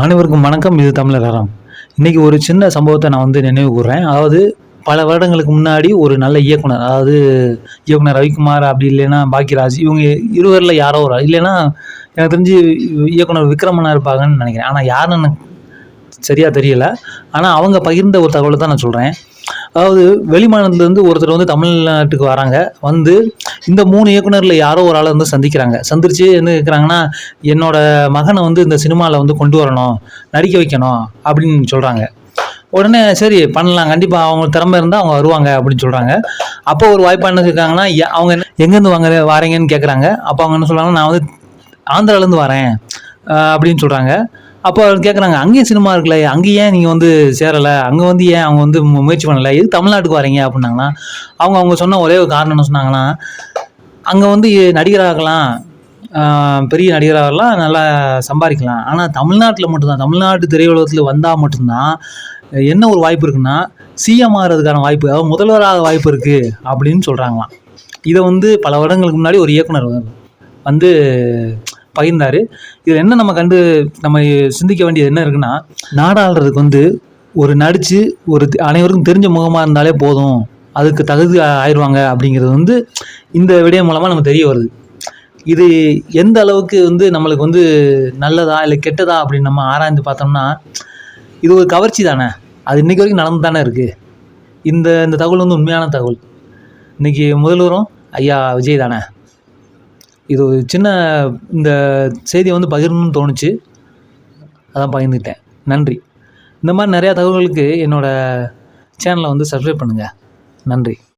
அனைவருக்கும் வணக்கம். இது தமிழர் அறம். இன்னைக்கு ஒரு சின்ன சம்பவத்தை நான் நினைவு கூர்றேன். அதாவது பல வருடங்களுக்கு முன்னாடி ஒரு நல்ல இயக்குனர், அதாவது இயக்குனர் ரவிக்குமார், அப்படி இல்லைன்னா பாக்கியராஜ், இவங்க இருவரில் யாரோ ஒரு ஆள், இல்லைன்னா எனக்கு தெரிஞ்சு இயக்குனர் விக்ரமனா இருப்பாங்கன்னு நினைக்கிறேன். ஆனால் யாருன்னு எனக்கு சரியாக தெரியல. ஆனால் அவங்க பகிர்ந்த ஒரு தகவலை தான் நான் சொல்கிறேன். அதாவது வெளிமாநிலத்துலேருந்து ஒருத்தர் தமிழ்நாட்டுக்கு வராங்க. இந்த 3 இயக்குனரில் யாரோ ஒரு ஆளை சந்திக்கிறாங்க. சந்திச்சு என்ன கேட்குறாங்கன்னா, என்னோட மகனை இந்த சினிமாவில் கொண்டு வரணும், நடிக்க வைக்கணும் அப்படின்னு சொல்கிறாங்க. உடனே சரி பண்ணலாம், கண்டிப்பாக அவங்க திறமை இருந்தால் அவங்க வருவாங்க அப்படின்னு சொல்கிறாங்க. அப்போ ஒரு வாய்ப்பாக என்ன இருக்காங்கன்னா, அவங்க எங்கேருந்து வாரீங்கன்னு கேட்குறாங்க. அப்போ அவங்க என்ன சொல்கிறாங்கன்னா, நான் ஆந்திராவிலேருந்து வரேன் அப்படின்னு சொல்கிறாங்க. அப்போ அவர் கேட்குறாங்க, அங்கேயும் சினிமா இருக்குல்ல, அங்கே ஏன் நீங்கள் சேரலை, அங்கே ஏன் அவங்க முயற்சி பண்ணலை, எது தமிழ்நாட்டுக்கு வரீங்க அப்படின்னாங்கன்னா, அவங்க சொன்ன ஒரே ஒரு காரணம் என்ன சொன்னாங்கன்னா, அங்கே நடிகராகலாம், பெரிய நடிகராகலாம், நல்லா சம்பாதிக்கலாம். ஆனால் தமிழ்நாட்டில் மட்டும்தான், தமிழ்நாட்டு திரையுலகத்தில் வந்தால் மட்டும்தான் என்ன ஒரு வாய்ப்பு இருக்குன்னா, சிஎம் ஆகிறதுக்கான வாய்ப்பு, அதாவது முதல்வராக வாய்ப்பு இருக்குது அப்படின்னு சொல்கிறாங்களாம். இதை பல வருடங்களுக்கு முன்னாடி ஒரு இயக்குனர் பகிர்ந்தார். இதில் என்ன நம்ம சிந்திக்க வேண்டியது என்ன இருக்குன்னா, நாடாளுறதுக்கு ஒரு நடித்து ஒரு அனைவருக்கும் தெரிஞ்ச முகமாக இருந்தாலே போதும், அதுக்கு தகுதி ஆயிடுவாங்க அப்படிங்கிறது இந்த விடயம் மூலமாக நம்ம தெரிய வருது. இது எந்த அளவுக்கு நம்மளுக்கு நல்லதா இல்லை கெட்டதா அப்படின்னு நம்ம ஆராய்ந்து பார்த்தோம்னா, இது ஒரு கவர்ச்சி தானே, அது இன்றைக்கி வரைக்கும் நடந்து தானே இருக்குது. இந்த தகவல் உண்மையான தகவல். இன்றைக்கி முதல்வரும் ஐயா விஜய் தானே. இது ஒரு சின்ன இந்த செய்தியை பகிரணும்னு தோணுச்சு, அதான் பகிர்ந்துக்கிட்டேன். நன்றி. இந்த மாதிரி நிறையா தகவல்களுக்கு என்னோடய சேனலை சப்ஸ்கிரைப் பண்ணுங்கள். நன்றி.